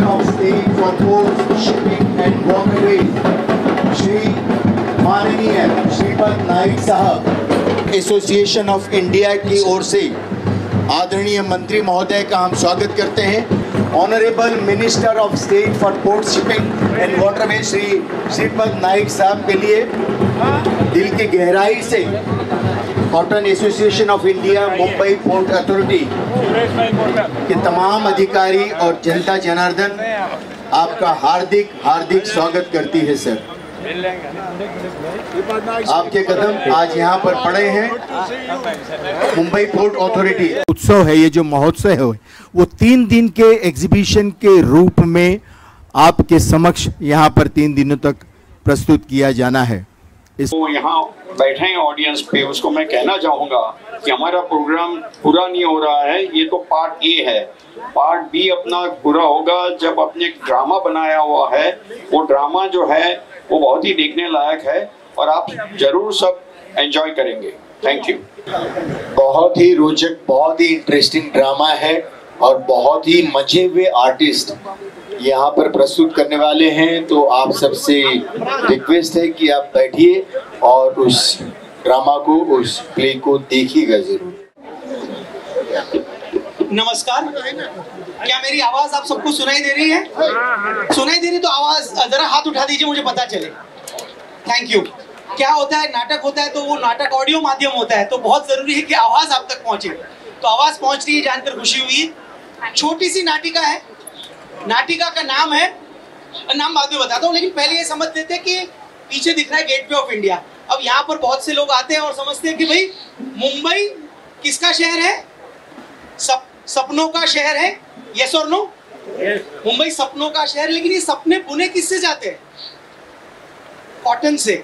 Minister of state for ports, shipping and waterways Shri माननीय श्रीपद नाइक साहब, association of India की ओर से आदरणीय मंत्री महोदय का हम स्वागत करते हैं। Honourable minister of state for port, shipping and waterways Shri Shripad Naik साहब के लिए दिल की गहराई से cotton association of India, Mumbai port authority के तमाम अधिकारी और जनता जनार्दन आपका हार्दिक हार्दिक स्वागत करती है। सर, आपके कदम आज यहाँ पर पड़े हैं। मुंबई पोर्ट अथॉरिटी उत्सव है, ये जो महोत्सव है वो 3 दिन के एग्जीबिशन के रूप में आपके समक्ष यहाँ पर 3 दिनों तक प्रस्तुत किया जाना है। तो यहाँ बैठे हैं ऑडियंस पे, उसको मैं कहना चाहूँगा कि हमारा प्रोग्राम पूरा नहीं हो रहा है। ये तो पार्ट ए है, पार्ट बी अपना पूरा होगा जब अपने एक ड्रामा बनाया हुआ है। वो ड्रामा जो है वो बहुत ही देखने लायक है और आप जरूर सब एंजॉय करेंगे। Thank you. बहुत ही रोचक, बहुत ही इंटरेस्टिंग ड्रामा है और बहुत ही मजे हुए आर्टिस्ट यहाँ पर प्रस्तुत करने वाले हैं। तो आप सबसे रिक्वेस्ट है कि आप बैठिए और उस ड्रामा को, उस प्ले को देखिएगा जरूर। नमस्कार, क्या मेरी आवाज आप सबको सुनाई दे रही है? सुनाई दे रही तो आवाज जरा हाथ उठा दीजिए, मुझे पता चले। Thank you. क्या होता है, नाटक होता है तो वो नाटक ऑडियो माध्यम होता है, तो बहुत जरूरी है कि आवाज आप तक पहुंचे। तो आवाज पहुंच रही है, जानकर खुशी हुई। छोटी सी नाटिका है, नाटिका का नाम है, नाम बाद में बताता हूँ, लेकिन पहले ये समझ लेते हैं कि पीछे दिख रहा है गेटवे ऑफ इंडिया। अब यहाँ पर बहुत से लोग आते हैं और समझते हैं कि भाई मुंबई किसका शहर है? सपनों का शहर है। यस और नो? मुंबई सपनों का शहर, लेकिन ये सपने बुने किससे जाते हैं? कॉटन से,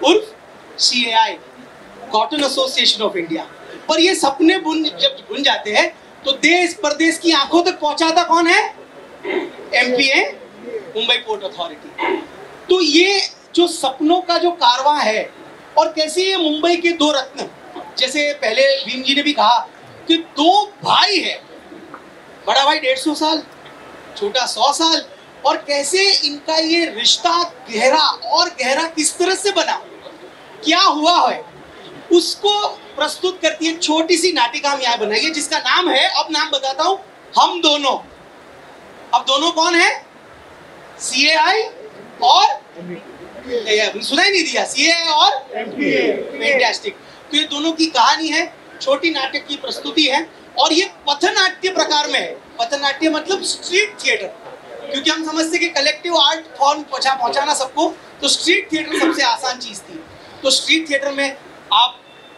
उर्फ CAI, cotton association of India. पर ये सपने जब बुन जाते हैं तो देश प्रदेश की आंखों तक पहुंचाता कौन है? MPA, Mumbai port authority. तो ये जो सपनों का जो कारवां है, और कैसे ये मुंबई के 2 रत्न, जैसे पहले भीम जी ने भी कहा कि 2 भाई है, बड़ा भाई 150 साल, छोटा 100 साल, और कैसे इनका ये रिश्ता गहरा और गहरा किस तरह से बना, क्या हुआ है, उसको प्रस्तुत करती है छोटी सी नाटिका हम यहाँ बनाई है, जिसका नाम है, अब नाम बताता हूं, हम दोनों। अब दोनों कौन है? CAI और सुनाई नहीं दिया, CAI और MPA। फैंटास्टिक। तो ये दोनों की कहानी है, छोटी नाटक की प्रस्तुति है, और ये पथनाट्य प्रकार में है। पथनाट्य मतलब स्ट्रीट थिएटर, क्योंकि हम समझते हैं कि कलेक्टिव आर्ट फॉर्म पहुंचाना सबको, तो स्ट्रीट थिएटर सबसे आसान चीज थी। तो स्ट्रीट थिएटर में आप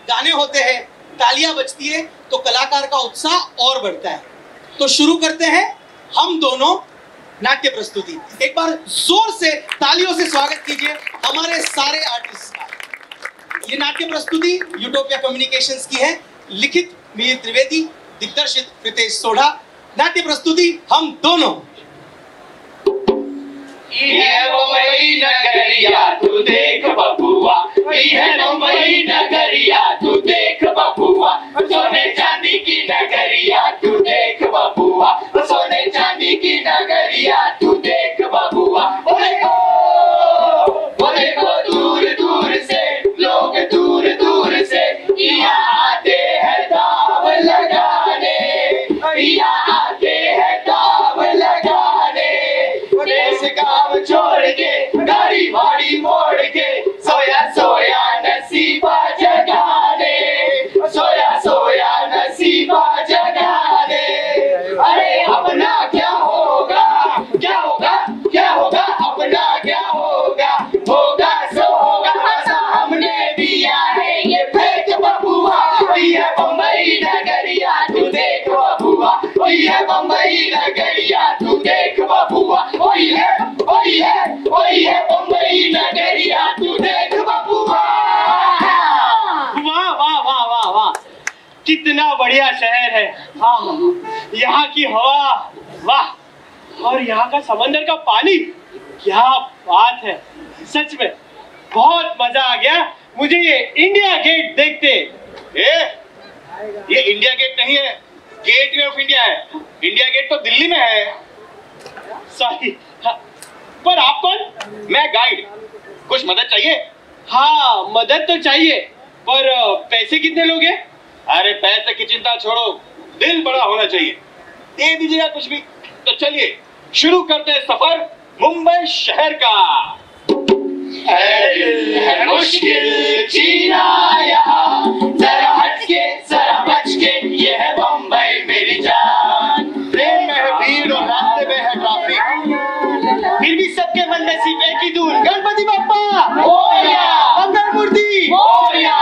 गाने होते हैं, तालियां बजती है, तो कलाकार का उत्साह और बढ़ता है। तो शुरू करते हैं हम दोनों नाट्य प्रस्तुति। एक बार जोर से तालियों से स्वागत कीजिए हमारे सारे आर्टिस्ट का। ये नाट्य प्रस्तुति यूटोपिया कम्युनिकेशंस की है, लिखित मिहिर त्रिवेदी, दिग्दर्शित प्रीतेश सोढ़ा। नाट्य प्रस्तुति हम दोनों। है मुंबई नगरिया तू देख बबुआ, है मुंबई नगरिया तू देख बबुआ, सोने चांदी की नगरिया तू देख बबुआ, सोने चांदी की नगरिया तू देख बबुआ। वो देखो दूर दूर से लोग, दूर दूर से यहाँ आते हैं दाव लगाने, यहाँ आते हैं दाव लगाने। देश गाँव छोड़ के, गाड़ी भाड़ी मोड़ के, सोया सोया नसीबा जगाने, सोया सोया नसीबा जगाने। अरे अपना क्या होगा, क्या होगा, क्या होगा, अपना क्या होगा, होगा सो होगा, ऐसा हमने दिया है ये फेंक बबुआ। ये मुंबई नगरिया तू देख बबुआ, ये मुंबई नगरिया तू देख बबुआ, वही है मुंबई नगरिया तू देख बबुआ। वाह वाह वाह वाह वाह, कितना बढ़िया शहर है। हाँ, यहाँ की हवा, वाह, और यहाँ का समंदर का पानी, क्या बात है। सच में बहुत मजा आ गया मुझे ये इंडिया गेट देखते। ये इंडिया गेट नहीं है, गेटवे ऑफ इंडिया है। इंडिया गेट तो दिल्ली में है। सॉरी। पर आप कौन? मैं गाइड। कुछ मदद चाहिए? हाँ मदद तो चाहिए, पर पैसे कितने लोगे? अरे पैसे की चिंता छोड़ो, दिल बड़ा होना चाहिए, दे दीजिएगा कुछ भी। तो चलिए शुरू करते हैं सफर मुंबई शहर का। है मुश्किल जीना यहाँ, जरा हटके जरा बचके, ये है बम्बई मेरी जान। ट्रेन में है भीड़ और रास्ते में है ट्रैफिक, फिर भी सबके मन में सिर्फ एक ही धुन, गणपति बप्पा मोरया, मंगल मूर्ति मोरया।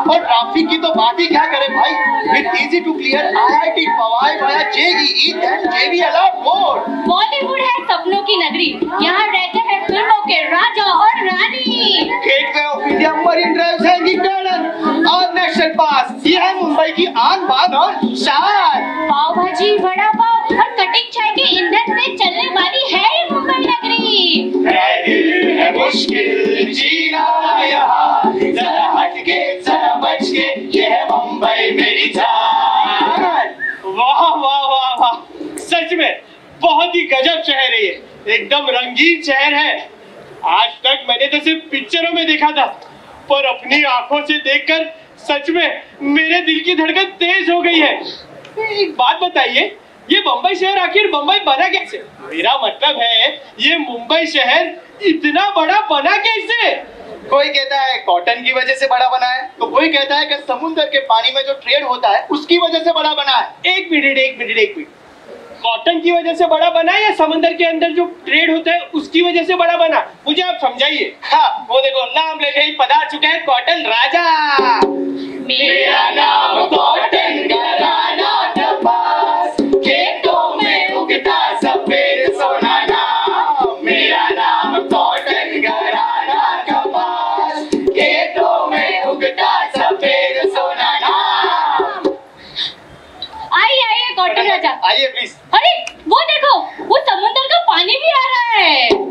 और ट्रैफिक की तो बात ही क्या करें भाई। It's easy to clear IIT Powai via JEE then JBL board. Bollywood है सपनों की नगरी, यहाँ रहते हैं फिल्मों के राजा और रानी। Gateway of India, Marine Drive, सैनिक गार्डन और नेशनल पार्क, ये है मुंबई की आन बान और शान। पाव भाजी, वड़ा पाव और कटिंग चाय के ईंधन से चलने वाली है ये मुंबई नगरी। है मुश्किल जीना यहाँ, जरा हटके जरा बचके, ये है मुंबई मेरी जान। वाह वाह वाह वाह, सच में बहुत ही गजब शहर है ये, एकदम रंगीन शहर है। आज तक मैंने तो सिर्फ पिक्चरों में देखा था, पर अपनी आंखों से देखकर सच में मेरे दिल की धड़कन तेज हो गई है। एक बात बताइए, ये मुंबई शहर आखिर मुंबई बना कैसे? मेरा मतलब है ये मुंबई शहर इतना बड़ा बना कैसे? कोई कहता है कॉटन की वजह से बड़ा बना है, तो कोई कहता है कि समुद्र के पानी में जो ट्रेड होता है उसकी वजह से बड़ा बना है। एक मिनट, कॉटन की वजह से बड़ा बना है या समंदर के अंदर जो ट्रेड होता है उसकी वजह से बड़ा बना? मुझे आप समझाइए। हाँ वो देखो, नाम लेते ही पधार चुके हैं कॉटन राजा। मेरा नाम कॉटन घराना कपास, खेतों में उगता सफेद सोना नाम। मेरा नाम कॉटन घराना कपास, खेतों में उगता सफेद सोना नाम। आइए कॉटन राजा, आइए प्लीज। अरे वो देखो, वो समुद्र का पानी भी आ रहा है।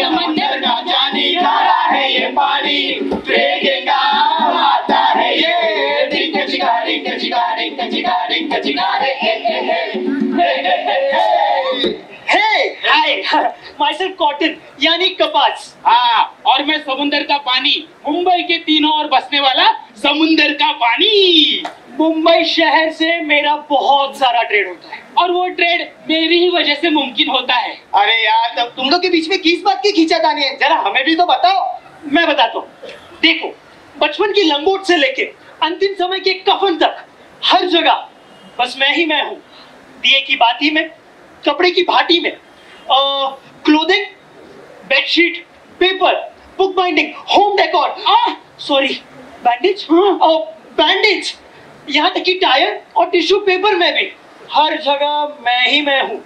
समंदर का जानी जा रहा है ये पानी, ट्रेन के काम आता है ये। माई सेल्फ कॉटन यानी कपास। हाँ, और मैं समुंदर का पानी, मुंबई के तीनों ओर बसने वाला समुंदर का पानी। मुंबई शहर से मेरा बहुत सारा ट्रेड होता है और वो ट्रेड मेरी ही वजह से मुमकिन होता है। अरे यार, तब तुम लोग के बीच में किस बात की खींचातानी है, जरा हमें भी तो बताओ। मैं बताता हूँ। देखो, बचपन की लंगोट से लेके अंतिम समय के कफन तक हर जगह बस मैं ही मैं हूँ। दिए की बाती में, कपड़े की भाटी में, clothing, bedsheet, paper, book binding, home decor, sorry bandage, bandage, यहाँ तक कि टायर और टिश्यू पेपर में भी हर जगह मैं ही मैं हूँ।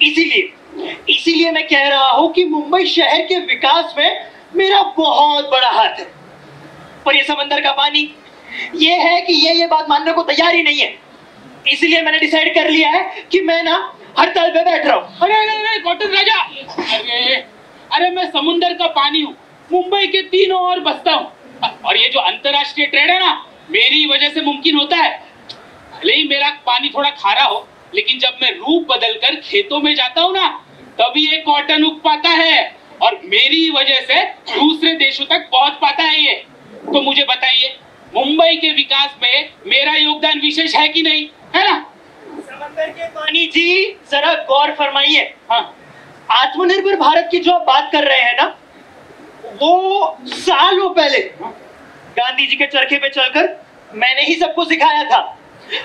इसीलिए मैं कह रहा हूँ कि मुंबई शहर के विकास में मेरा बहुत बड़ा हाथ है। पर ये समंदर का पानी ये है कि ये बात मानने को तैयार ही नहीं है। इसलिए मैंने डिसाइड कर लिया है कि मैं ना हड़ताल पे बैठ रहा हूँ। अरे कॉटन राजा, अरे मैं समुंदर का पानी हूँ, मुंबई के तीनों ओर बसता हूँ, और ये जो अंतरराष्ट्रीय ट्रेड है ना, मेरी वजह से मुमकिन होता है। भले ही मेरा पानी थोड़ा खारा हो, लेकिन जब मैं रूप बदलकर खेतों में जाता हूँ ना, तभी ये कॉटन उग पाता है और मेरी वजह से दूसरे देशों तक पहुंच पाता है ये। तो मुझे बताइए, मुंबई के विकास में मेरा योगदान विशेष है कि नहीं, है ना? समंदर के पानी जी, जरा गौर फरमाइए। हाँ, आत्मनिर्भर भारत की जो आप बात कर रहे हैं ना, वो सालों पहले गांधी जी के चरखे पे चलकर मैंने ही सबको सिखाया था।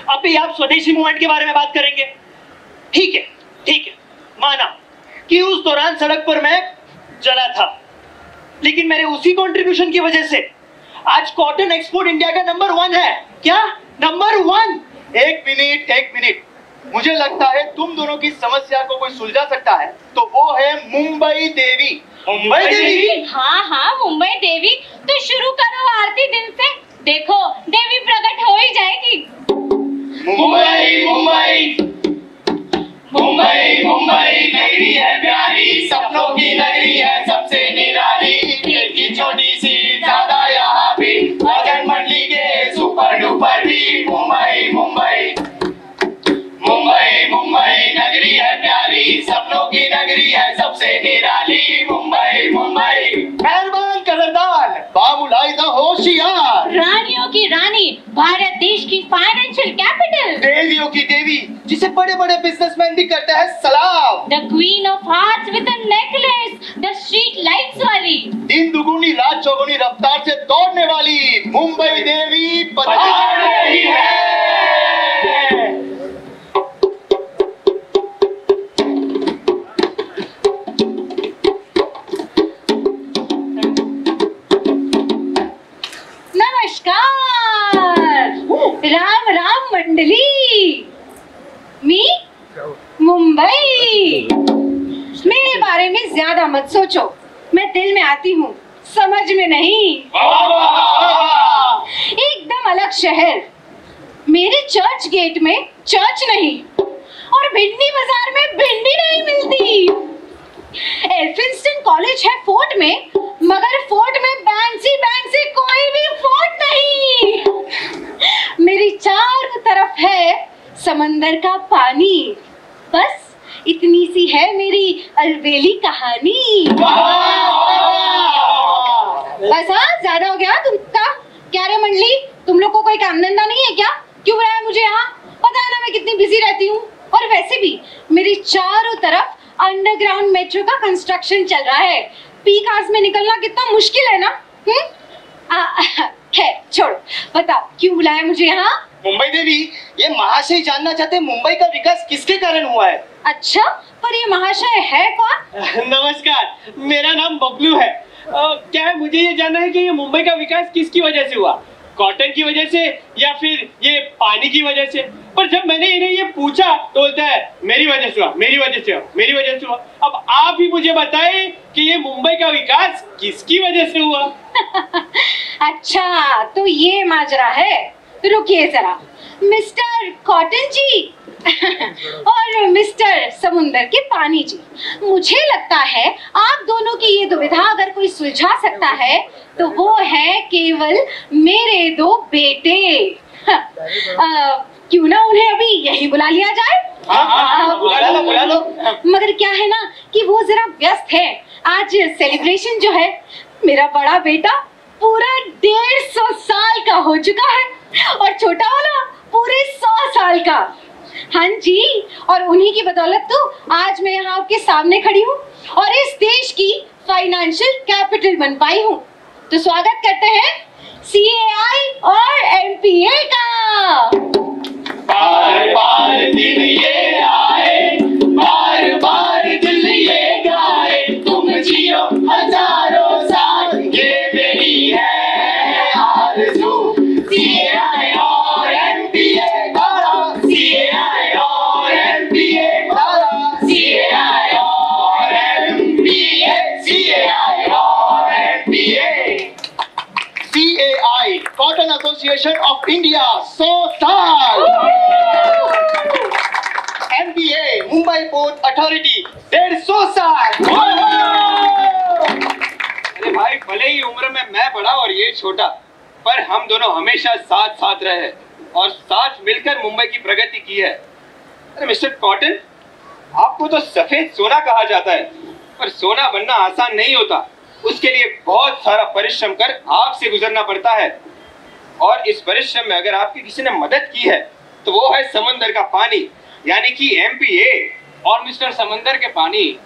अभी आप स्वदेशी मूवमेंट के बारे में बात करेंगे। ठीक है, माना कि उस दौरान सड़क पर मैं जला था, लेकिन मेरे उसी कंट्रीब्यूशन की वजह से आज कॉटन एक्सपोर्ट इंडिया का नंबर 1 है। क्या नंबर 1? एक मिनट, मुझे लगता है तुम दोनों की समस्या को कोई सुलझा सकता है, तो वो है मुंबई देवी। मुंबई देवी? हाँ, मुंबई देवी। तो शुरू करो आरती दिल से, देखो देवी प्रकट हो ही जाएगी। मुंबई नगरी है प्यारी, सपनों की नगरी है सबसे निराली। की छोटी सी ज्यादा यहाँ भी, वजन मंडली के सुपर डुपर भी। मुंबई देवियों की देवी, जिसे बड़े बड़े बिजनेसमैन भी करते हैं सलाम। The Queen of Hearts with a necklace, the street lights वाली, दिन दुगुनी रात चौगुनी रफ्तार से दौड़ने वाली मुंबई देवी पधार रही है। राम राम मंडली। मी मुंबई। मेरे बारे में ज्यादा मत सोचो, मैं दिल में आती हूँ, समझ में नहीं। एकदम अलग शहर। मेरे चर्च गेट में चर्च नहीं और भिंडी बाजार में भिंडी नहीं मिलती। एल्फिंस्टन कॉलेज है फोर्ट में, मगर फोर्ट में बैंक से कोई भी फोर्ट नहीं। मेरी चारों तरफ है समंदर का पानी, बस इतनी सी है मेरी अलबेली कहानी। बस हाँ, ज्यादा हो गया तुमका। क्या रे मंडली, तुम लोग को कोई काम धंधा नहीं है क्या? क्यों बुलाया मुझे यहाँ? पता है ना मैं कितनी बिजी रहती हूँ। और वैसे भी मेरी चारों तरफ अंडरग्राउंड मेट्रो का कंस्ट्रक्शन चल रहा है। पीक आवर्स में निकलना कितना मुश्किल है ना। खैर छोड़ो, बताओ क्यों बुलाया मुझे यहाँ? मुंबई देवी, ये महाशय जानना चाहते हैं मुंबई का विकास किसके कारण हुआ है। अच्छा, पर ये महाशय है कौन? नमस्कार, मेरा नाम बबलू है। क्या है, मुझे ये जानना है कि ये मुंबई का विकास किसकी वजह से हुआ, कॉटन की वजह से या फिर ये पानी की वजह से? पर जब मैंने इन्हें ये पूछा तो बोलता है मेरी वजह से हुआ, मेरी वजह से हुआ, मेरी वजह से हुआ। अब आप ही मुझे बताएं कि ये मुंबई का विकास किसकी वजह से हुआ? अच्छा, तो ये माजरा है। रुकिए जरा, मिस्टर कॉटन जी और मिस्टर समुंदर के पानी जी, मुझे लगता है आप दोनों की ये दुविधा अगर कोई सुलझा सकता है तो वो है केवल मेरे दो बेटे। क्यों ना उन्हें अभी यही बुला लिया जाए? बुला लो। मगर क्या है ना कि वो जरा व्यस्त है। आज सेलिब्रेशन जो है, मेरा बड़ा बेटा पूरा 150 साल का हो चुका है और छोटा वाला पूरे 100 साल का। हाँ जी, और उन्हीं की बदौलत तो आज मैं यहाँ आपके सामने खड़ी हूँ और इस देश की फाइनेंशियल कैपिटल बन पाई हूँ। तो स्वागत करते हैं CAI और MPA का। बार बार दिन ये आए, बार बार दिल ये गाए, तुम जियो हजारों साल, ये मेरी है आरज़ू। CAI और MPA द्वारा, CAI और MPA द्वारा, CAI और MPA, CAI और MPA। CAI cotton association of India 100 साल। MPA मुंबई पोर्ट अथॉरिटी 150 साल। अरे भाई, भले ही उम्र में मैं बड़ा और ये छोटा, पर हम दोनों हमेशा साथ साथ रहे और साथ मिलकर मुंबई की प्रगति की है। अरे मिस्टर कॉटन, आपको तो सफेद सोना कहा जाता है, पर सोना बनना आसान नहीं होता। उसके लिए बहुत सारा परिश्रम कर आग से गुजरना पड़ता है। और इस परिश्रम में अगर आपकी किसी ने मदद की है तो वो है समंदर का पानी, यानी कि MPA। और मिस्टर समंदर के पानी,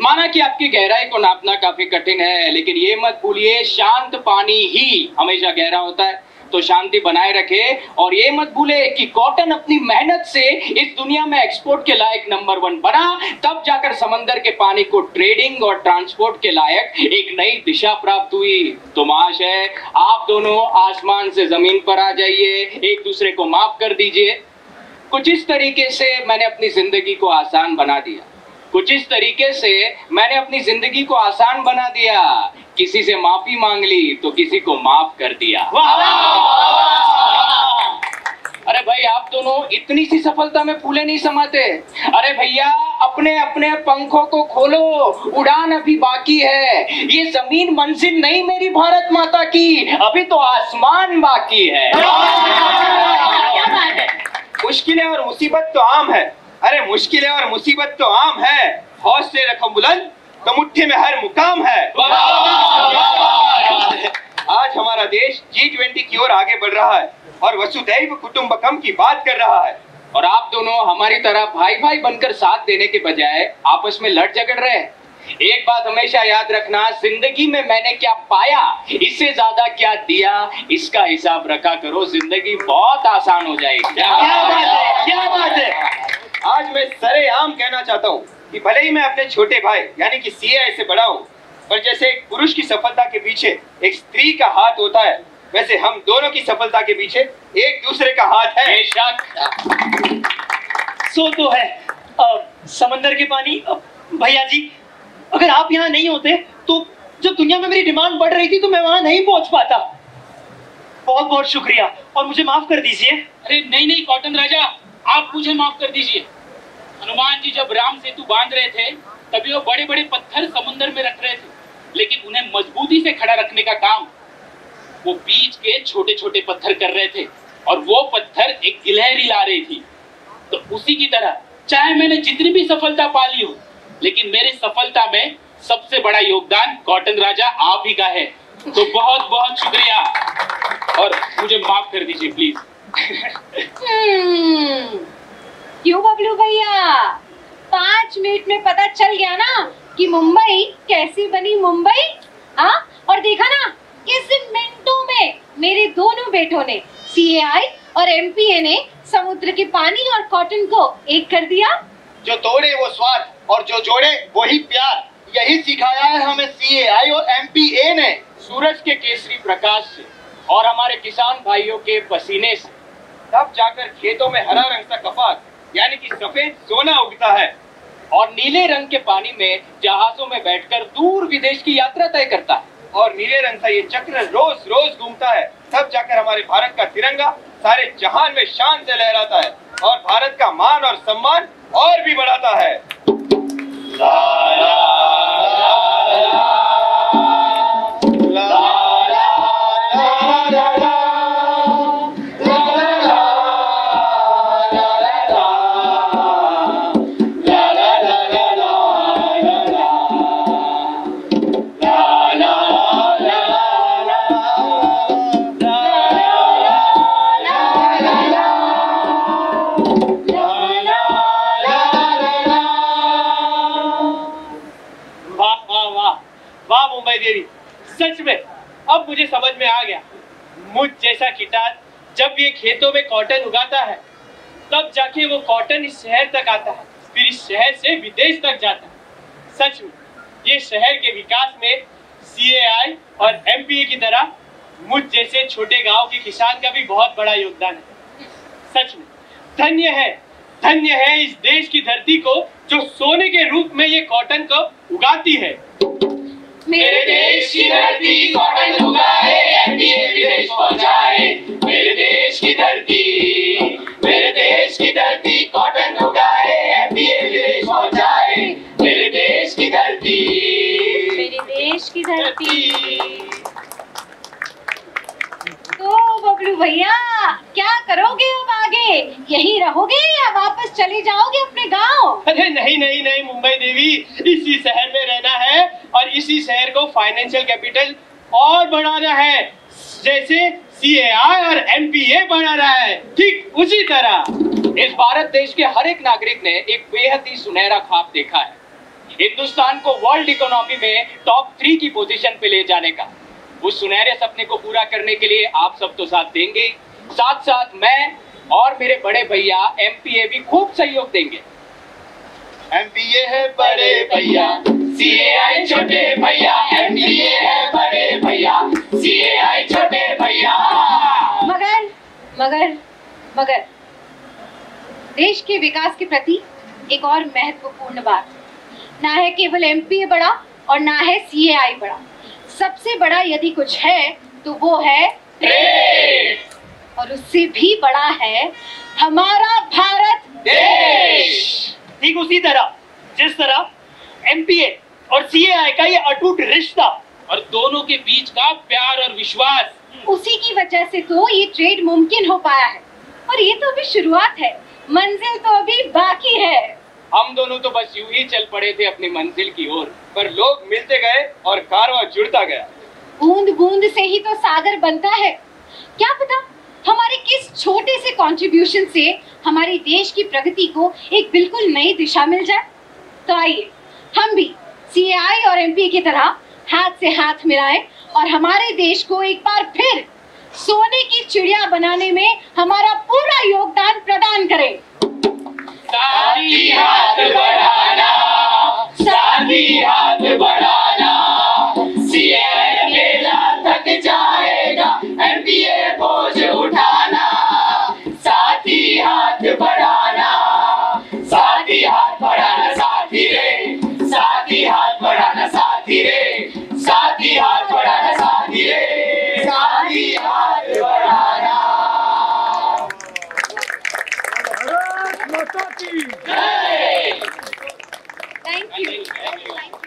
माना कि आपकी गहराई को नापना काफी कठिन है, लेकिन ये मत भूलिए शांत पानी ही हमेशा गहरा होता है। तो शांति बनाए रखे और ये मत भूले कि कॉटन अपनी मेहनत से इस दुनिया में एक्सपोर्ट के लायक नंबर 1 बना, तब जाकर समंदर के पानी को ट्रेडिंग और ट्रांसपोर्ट के लायक एक नई दिशा प्राप्त हुई। तो महाशय, आप दोनों आसमान से जमीन पर आ जाइए, एक दूसरे को माफ कर दीजिए। कुछ इस तरीके से मैंने अपनी जिंदगी को आसान बना दिया, कुछ इस तरीके से मैंने अपनी जिंदगी को आसान बना दिया। किसी से माफी मांग ली तो किसी को माफ कर दिया। अरे भाई, आप दोनों इतनी सी सफलता में फूले नहीं समाते। अरे भैया, अपने अपने पंखों को खोलो, उड़ान अभी बाकी है। ये जमीन मंजिल नहीं मेरी भारत माता की, अभी तो आसमान बाकी है। क्या बात है? मुश्किलें और मुसीबत तो आम है। अरे मुश्किलें और मुसीबत तो आम है, हौसले रखो बुलंद तो मुट्ठी में हर मुकाम है। आज हमारा देश G20 की ओर आगे बढ़ रहा है और वसुधैव कुटुंबकम की बात कर रहा है। और आप दोनों हमारी तरह भाई भाई बनकर साथ देने के बजाय आपस में लड़ झगड़ रहे हैं। एक बात हमेशा याद रखना, जिंदगी में मैंने क्या पाया, इससे ज्यादा क्या दिया, इसका हिसाब रखा करो, जिंदगी बहुत आसान हो जाएगी। क्या बात है, क्या बात है। आज मैं सरेआम कहना चाहता हूँ कि भले ही मैं अपने छोटे भाई यानी कि CAI से बड़ा हूँ, पर जैसे एक पुरुष की सफलता के पीछे एक स्त्री का हाथ होता है, वैसे हम दोनों की सफलता के पीछे एक दूसरे का हाथ है। बेशक। सो तो है समंदर के पानी। भैया जी, अगर आप यहाँ नहीं होते तो जब दुनिया में मेरी डिमांड बढ़ रही थी तो मैं वहां नहीं पहुंच पाता। बहुत बहुत शुक्रिया और मुझे माफ कर दीजिए। अरे नहीं नहीं कॉटन राजा, आप मुझे माफ कर दीजिए। हनुमान जी जब राम सेतु बांध रहे थे तभी वो बड़े बड़े पत्थर समुद्र में रख रहे थे, लेकिन उन्हें मजबूती से खड़ा रखने का काम वो बीच के छोटे छोटे पत्थर कर रहे थे, और वो पत्थर एक गिलहरी ला रही थी। तो उसी की तरह चाहे मैंने जितनी भी सफलता पा ली हो, लेकिन मेरी सफलता में सबसे बड़ा योगदान कॉटन राजा आप ही का है। तो बहुत बहुत शुक्रिया और मुझे माफ कर दीजिए प्लीज। क्यों बबलू भैया, 5 मिनट में पता चल गया ना कि मुंबई कैसी बनी मुंबई। हाँ, और देखा ना किस मिनटों में मेरे दोनों बेटों ने CAI और MPA ने समुद्र के पानी और कॉटन को एक कर दिया। जो तोड़े वो स्वाद और जो जोड़े वही प्यार, यही सिखाया है हमें CAI और MPA ने। सूरज के केसरी प्रकाश से और हमारे किसान भाइयों के पसीने से तब जाकर खेतों में हरा रंग का कपास यानी कि सफेद सोना उगता है, और नीले रंग के पानी में जहाजों में बैठकर दूर विदेश की यात्रा तय करता है, और नीले रंग का ये चक्र रोज रोज घूमता है। तब जाकर हमारे भारत का तिरंगा सारे जहान में शान से लहराता है और भारत का मान और सम्मान और भी बढ़ाता है। वाह मुंबई देवी, सच में अब मुझे समझ में आ गया। मुझ जैसा किसान जब ये खेतों में कॉटन उगाता है तब जाके वो कॉटन इस शहर तक आता है, फिर इस शहर से विदेश तक जाता है। सच में ये शहर के विकास में CAI और MPA की तरह मुझ जैसे छोटे गांव के किसान का भी बहुत बड़ा योगदान है। सच में धन्य है इस देश की धरती को जो सोने के रूप में ये कॉटन को उगाती है। मेरे देश की धरती कॉटन उगाए, MPA विदेश पहुंचाए। मेरे देश की धरती कॉटन उगाए, MPA विदेश पहुंचाए। मेरे देश की धरती। तो बबलू भैया क्या करोगे अब आगे, यहीं रहोगे या वापस चले जाओगे अपने गांव? अरे नहीं मुंबई देवी, इसी शहर में रहना है और इसी शहर को फाइनेंशियल कैपिटल और बढ़ाना है, जैसे CAI और MPA बढ़ा रहा है, ठीक उसी तरह इस भारत देश के हर एक नागरिक ने एक बेहद ही सुनहरा ख्वाब देखा है, हिंदुस्तान को वर्ल्ड इकोनॉमी में टॉप 3 की पोजीशन पे ले जाने का। उस सुनहरे सपने को पूरा करने के लिए आप सब तो साथ देंगे, साथ साथ मैं और मेरे बड़े भैया MPA भी खूब सहयोग देंगे। MPA है बड़े भैया, CAI छोटे भैया। MPA है बड़े भैया, CAI छोटे भैया। मगर देश के विकास के प्रति एक और महत्वपूर्ण बात, ना है केवल MPA बड़ा और ना है CAI बड़ा, सबसे बड़ा यदि कुछ है तो वो है ट्रेड, और उससे भी बड़ा है हमारा भारत देश। ठीक उसी तरह जिस तरह MPA और CAI का ये अटूट रिश्ता और दोनों के बीच का प्यार और विश्वास, उसी की वजह से तो ये ट्रेड मुमकिन हो पाया है। और ये तो अभी शुरुआत है, मंजिल तो अभी बाकी है। हम दोनों तो बस यूं ही चल पड़े थे अपनी मंजिल की ओर, पर लोग मिलते गए और कारवां जुड़ता गया। बूंद बूंद से ही तो सागर बनता है। क्या पता हमारे किस छोटे से कंट्रीब्यूशन से हमारे देश की प्रगति को एक बिल्कुल नई दिशा मिल जाए। तो आइए हम भी CAI और MP की तरह हाथ से हाथ मिलाएं और हमारे देश को एक बार फिर सोने की चिड़िया बनाने में हमारा पूरा योगदान प्रदान करें। साथी हाथ बढ़ाना, साथी हाथ बढ़ाना, CAI मेला थक जाएगा, MPA बोझ उठाना। साथी हाथ बढ़ाना, साथी हाथ बढ़ाना, साथी रे, साथी हाथ बढ़ाना, साथी रे, साथी हाथ बढ़ाना, साथी रे, साथी हाथ बढ़ाना। Thank you.